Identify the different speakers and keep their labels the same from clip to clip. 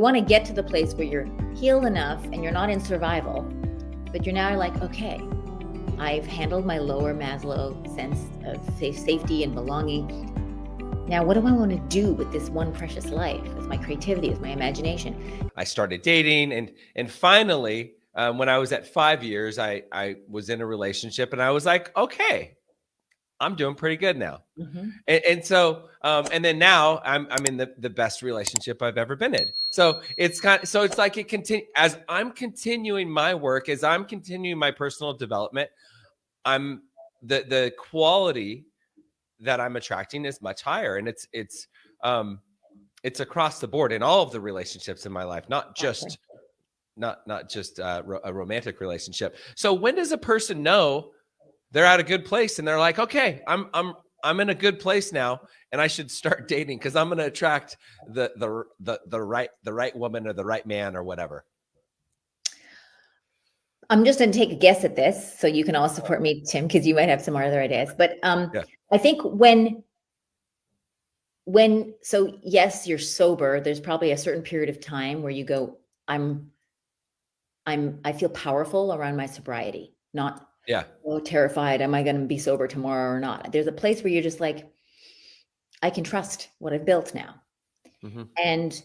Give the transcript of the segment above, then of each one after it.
Speaker 1: You want to get to the place where you're healed enough and you're not in survival, but you're now like, okay, I've handled my lower Maslow sense of safety and belonging. Now, what do I want to do with this one precious life, with my creativity, with my imagination?
Speaker 2: I started dating, and finally, when I was at 5 years, I was in a relationship, and I was like, okay, I'm doing pretty good now. Mm-hmm. And so, and then now I'm in the best relationship I've ever been in. So it's like it continue as I'm continuing my work, as I'm continuing my personal development. I'm the quality that I'm attracting is much higher, and it's across the board in all of the relationships in my life, not just a romantic relationship. So when does a person know they're at a good place and they're like, okay, I'm in a good place now, and I should start dating because I'm going to attract the right woman or the right man or whatever?
Speaker 1: I'm just going to take a guess at this, so you can all support me, Tim, because you might have some other ideas. But yeah. I think so yes, you're sober. There's probably a certain period of time where you go, I feel powerful around my sobriety, not terrified. Am I going to be sober tomorrow or not? There's a place where you're just like, I can trust what I've built now. Mm-hmm. And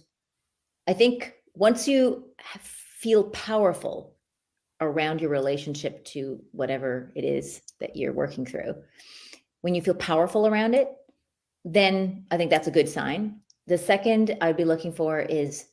Speaker 1: I think once you feel powerful around your relationship to whatever it is that you're working through, when you feel powerful around it, then I think that's a good sign. The second I'd be looking for is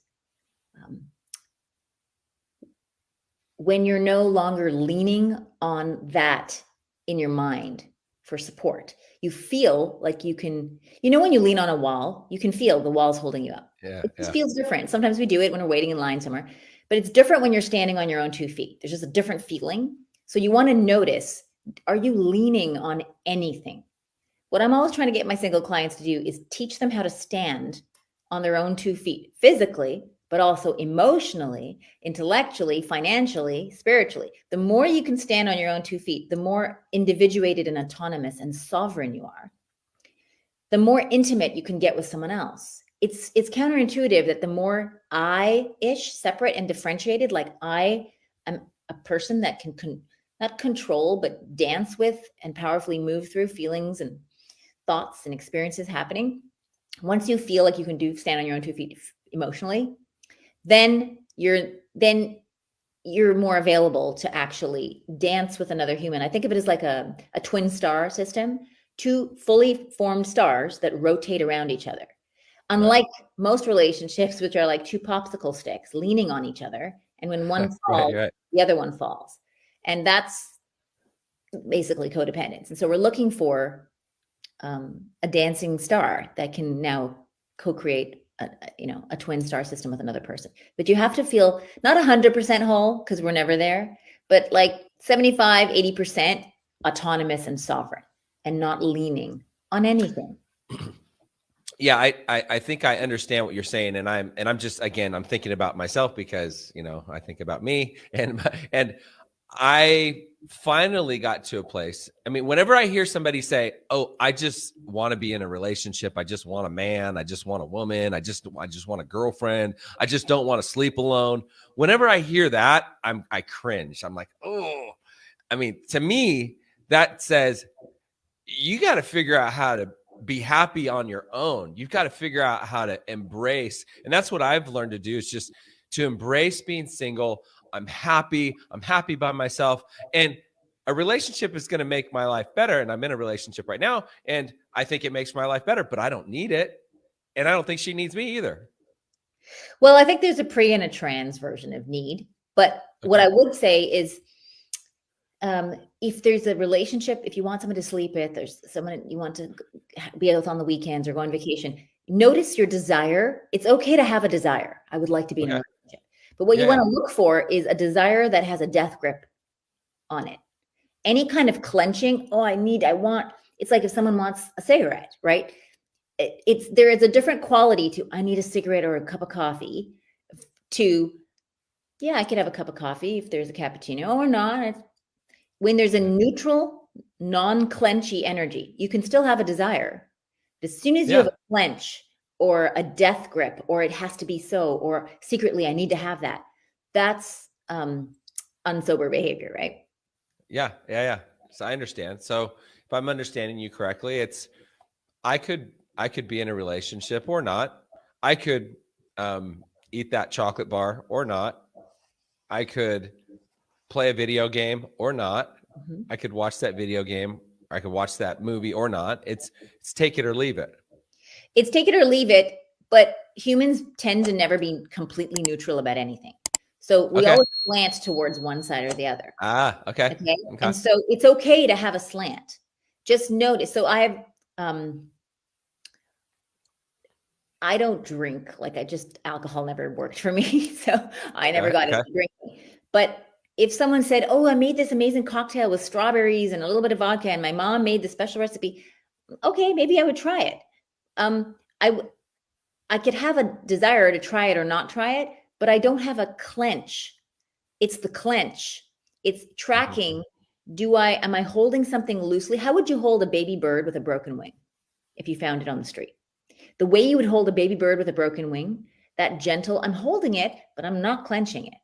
Speaker 1: when you're no longer leaning on that in your mind for support. You feel like you can, when you lean on a wall, you can feel the wall's holding you up. It just feels different. Sometimes we do it when we're waiting in line somewhere, but it's different when you're standing on your own 2 feet. There's just a different feeling. So you want to notice, are you leaning on anything? What I'm always trying to get my single clients to do is teach them how to stand on their own 2 feet, physically, but also emotionally, intellectually, financially, spiritually. The more you can stand on your own 2 feet, the more individuated and autonomous and sovereign you are. The more intimate you can get with someone else. It's counterintuitive that the more I-ish, separate and differentiated, like I am a person that can not control, but dance with and powerfully move through feelings and thoughts and experiences happening. Once you feel like you can stand on your own 2 feet emotionally, then you're more available to actually dance with another human. I think of it as like a twin star system, 2 fully formed stars that rotate around each other. Unlike most relationships, which are like 2 popsicle sticks leaning on each other. And when one falls, the other one falls. And that's basically codependence. And so we're looking for a dancing star that can now co-create a twin star system with another person. But you have to feel not 100% whole, because we're never there, but like 75, 80% autonomous and sovereign and not leaning on anything.
Speaker 2: Yeah, I think I understand what you're saying. And I'm just, again, I'm thinking about myself because, I think about me and I finally got to a place. I mean, whenever I hear somebody say, "Oh, I just want to be in a relationship. I just want a man. I just want a woman. I just want a girlfriend. I just don't want to sleep alone." Whenever I hear that, I cringe. I'm like, "Oh." I mean, to me, that says you got to figure out how to be happy on your own. You've got to figure out how to embrace. And that's what I've learned to do, is just to embrace being single. I'm happy by myself, and a relationship is going to make my life better. And I'm in a relationship right now, and I think it makes my life better, but I don't need it. And I don't think she needs me either.
Speaker 1: Well, I think there's a pre and a trans version of need. But what I would say is, if there's a relationship, if you want someone to sleep with, there's someone you want to be with on the weekends or go on vacation, notice your desire. It's okay to have a desire. I would like to be in a relationship. But what you want to look for is a desire that has a death grip on it. Any kind of clenching, I want, it's like if someone wants a cigarette, right? There is a different quality to, I need a cigarette or a cup of coffee, to, I could have a cup of coffee if there's a cappuccino or not. When there's a neutral, non-clenchy energy, you can still have a desire. As soon as you have a clench or a death grip, or it has to be so, or secretly I need to have that. That's unsober behavior, right?
Speaker 2: Yeah. So I understand. So if I'm understanding you correctly, it's I could be in a relationship or not. I could eat that chocolate bar or not. I could play a video game or not.
Speaker 1: Mm-hmm.
Speaker 2: I could watch that video game. Or I could watch that movie or not. It's take it or leave it.
Speaker 1: It's take it or leave it, but humans tend to never be completely neutral about anything. So we
Speaker 2: Okay.
Speaker 1: always slant towards one side or the other.
Speaker 2: Okay.
Speaker 1: Okay.
Speaker 2: Okay.
Speaker 1: And so it's okay to have a slant. Just notice. So I don't drink. Like alcohol never worked for me. So I never got into drinking. But if someone said, oh, I made this amazing cocktail with strawberries and a little bit of vodka and my mom made the special recipe, okay, maybe I would try it. I could have a desire to try it or not try it, but I don't have a clench. It's the clench. It's tracking. Am I holding something loosely? How would you hold a baby bird with a broken wing if you found it on the street? The way you would hold a baby bird with a broken wing, that gentle, I'm holding it, but I'm not clenching it.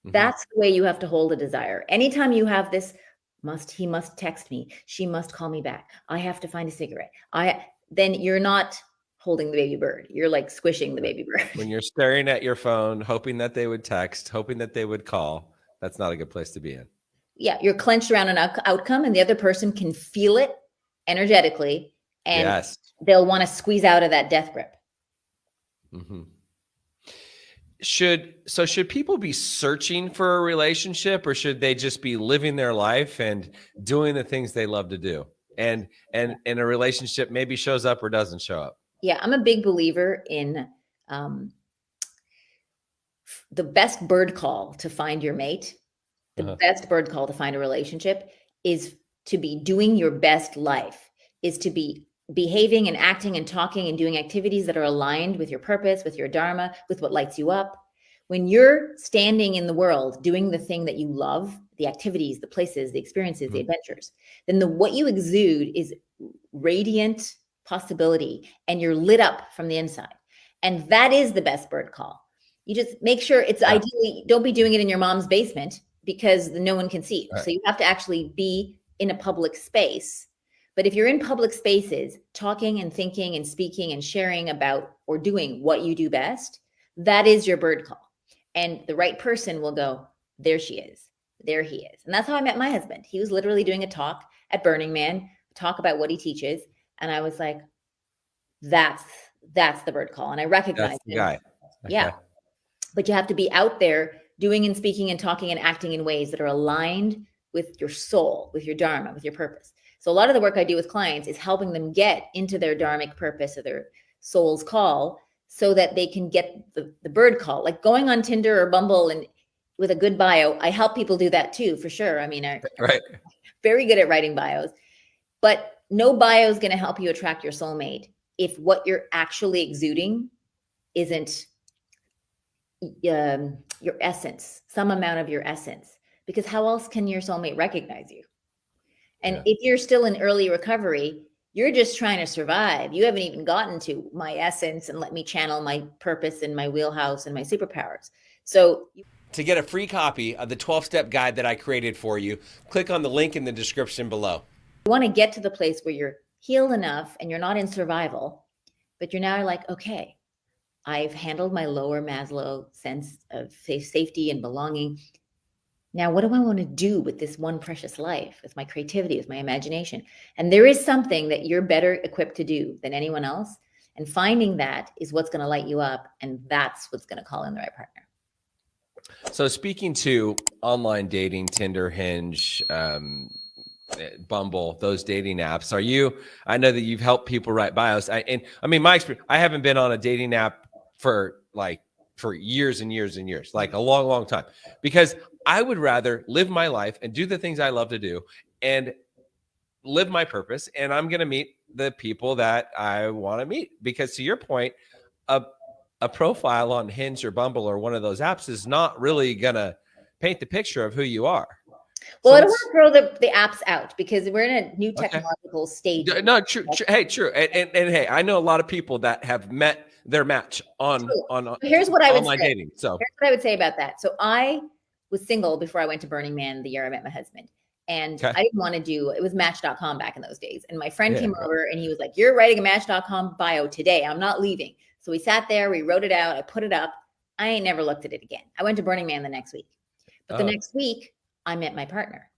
Speaker 1: That's the way you have to hold a desire. Anytime you have this, he must text me, she must call me back, I have to find a cigarette, then you're not holding the baby bird. You're like squishing the baby bird.
Speaker 2: When you're staring at your phone, hoping that they would text, hoping that they would call, that's not a good place to be in.
Speaker 1: Yeah, you're clenched around an outcome, and the other person can feel it energetically, and they'll want to squeeze out of that death grip.
Speaker 2: Should people be searching for a relationship, or should they just be living their life and doing the things they love to do? And a relationship maybe shows up or doesn't show up.
Speaker 1: Yeah, I'm a big believer in the best bird call to find your mate. The best bird call to find a relationship is to be doing your best life, is to be behaving and acting and talking and doing activities that are aligned with your purpose, with your dharma, with what lights you up. When you're standing in the world doing the thing that you love, the activities, the places, the experiences, the adventures, then what you exude is radiant possibility, and you're lit up from the inside. And that is the best bird call. You just make sure it's ideally, don't be doing it in your mom's basement because no one can see you. So you have to actually be in a public space. But if you're in public spaces, talking and thinking and speaking and sharing about or doing what you do best, that is your bird call. And the right person will go, there she is, there he is. And that's how I met my husband. He was literally doing a talk at Burning Man, talk about what he teaches. And I was like, that's the bird call. And I recognize
Speaker 2: the guy.
Speaker 1: Yeah. But you have to be out there doing and speaking and talking and acting in ways that are aligned with your soul, with your dharma, with your purpose. So a lot of the work I do with clients is helping them get into their dharmic purpose or their soul's call so that they can get the bird call. Like going on Tinder or Bumble and with a good bio, I help people do that too, for sure. I mean, I'm very good at writing bios, but no bio is going to help you attract your soulmate if what you're actually exuding isn't your essence, some amount of your essence, because how else can your soulmate recognize you? And if you're still in early recovery, you're just trying to survive. You haven't even gotten to my essence and let me channel my purpose and my wheelhouse and my superpowers. So
Speaker 2: to get a free copy of the 12-step guide that I created for you, click on the link in the description below.
Speaker 1: You want to get to the place where you're healed enough and you're not in survival, but you're now like, okay, I've handled my lower Maslow sense of safety and belonging. Now, what do I want to do with this one precious life, with my creativity, with my imagination? And there is something that you're better equipped to do than anyone else. And finding that is what's going to light you up. And that's what's going to call in the right partner.
Speaker 2: So speaking to online dating, Tinder, Hinge, Bumble, those dating apps, I know that you've helped people write bios. My experience, I haven't been on a dating app for years and years and years, like a long, long time, because I would rather live my life and do the things I love to do and live my purpose. And I'm going to meet the people that I want to meet, because to your point, a profile on Hinge or Bumble or one of those apps is not really going to paint the picture of who you are.
Speaker 1: Well, I don't want to throw the apps out because we're in a new technological stage.
Speaker 2: No, true. Hey, true. And hey, I know a lot of people that have met their match on
Speaker 1: So
Speaker 2: on
Speaker 1: here's what I would
Speaker 2: online
Speaker 1: say.
Speaker 2: dating. So
Speaker 1: Here's what I would say about that. So I was single before I went to Burning Man the year I met my husband. And
Speaker 2: okay.
Speaker 1: I didn't want to do it was Match.com back in those days. And my friend
Speaker 2: Yeah,
Speaker 1: came
Speaker 2: right.
Speaker 1: over and he was like, "You're writing a Match.com bio today. I'm not leaving." So we sat there, we wrote it out, I put it up. I ain't never looked at it again. I went to Burning Man the next week. But the next week, I met my partner.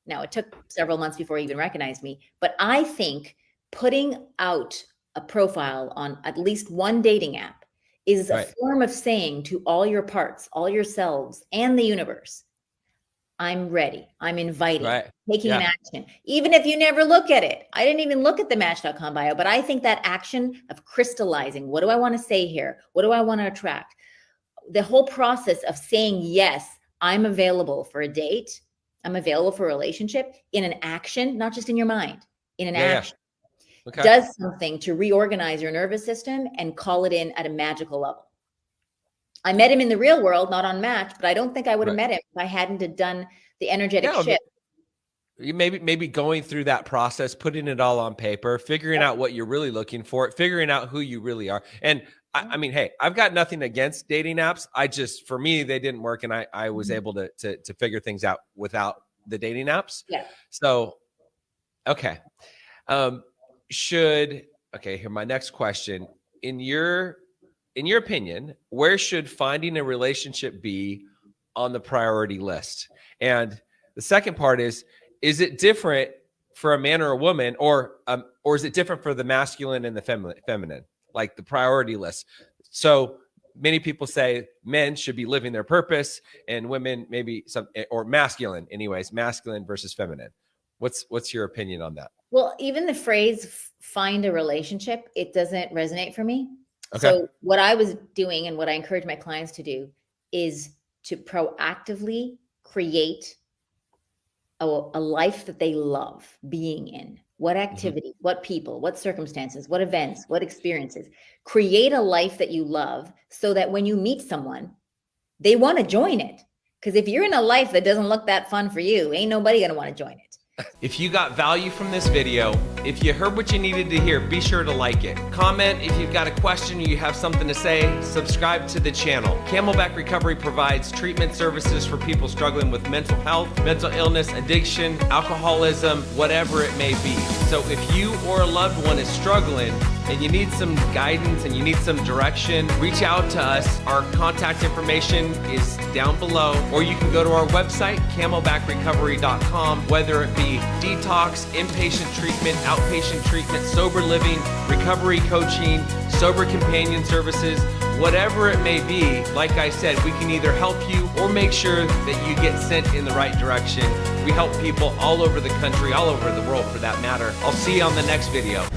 Speaker 1: Now, it took several months before he even recognized me. But I think putting out a profile on at least one dating app is a
Speaker 2: Right.
Speaker 1: form of saying to all your parts, all yourselves, and the universe, I'm ready. I'm inviting,
Speaker 2: Right.
Speaker 1: taking an
Speaker 2: Yeah.
Speaker 1: action. Even if you never look at it. I didn't even look at the Match.com bio, but I think that action of crystallizing, what do I want to say here? What do I want to attract? The whole process of saying, yes, I'm available for a date. I'm available for a relationship in an action, not just in your mind, in an
Speaker 2: Yeah.
Speaker 1: action,
Speaker 2: Okay.
Speaker 1: does something to reorganize your nervous system and call it in at a magical level. I met him in the real world, not on Match, but I don't think I would have
Speaker 2: Right.
Speaker 1: met him if I hadn't have done the energetic
Speaker 2: Yeah,
Speaker 1: shift.
Speaker 2: maybe going through that process, putting it all on paper, figuring out what you're really looking for, figuring out who you really are. And I mean, hey, I've got nothing against dating apps. For me, they didn't work, and I was able to figure things out without the dating apps.
Speaker 1: Yeah.
Speaker 2: So, okay. Here, my next question. In your opinion, where should finding a relationship be on the priority list? And the second part is it different for a man or a woman, or is it different for the masculine and the feminine, like the priority list? So many people say men should be living their purpose, and women maybe or masculine, anyways, masculine versus feminine. What's your opinion on that?
Speaker 1: Well, even the phrase find a relationship, it doesn't resonate for me.
Speaker 2: Okay.
Speaker 1: So what I was doing and what I encourage my clients to do is to proactively create a life that they love being in. What activities, what people, what circumstances, what events, what experiences. Create a life that you love so that when you meet someone, they want to join it. Because if you're in a life that doesn't look that fun for you, ain't nobody going to want to join it.
Speaker 2: If you got value from this video, if you heard what you needed to hear, be sure to like it. Comment if you've got a question or you have something to say. Subscribe to the channel. Camelback Recovery provides treatment services for people struggling with mental health, mental illness, addiction, alcoholism, whatever it may be. So if you or a loved one is struggling and you need some guidance and you need some direction, reach out to us. Our contact information is down below, or you can go to our website, camelbackrecovery.com, whether it be detox, inpatient treatment, outpatient treatment, sober living, recovery coaching, sober companion services, whatever it may be. Like I said, we can either help you or make sure that you get sent in the right direction. We help people all over the country, all over the world for that matter. I'll see you on the next video.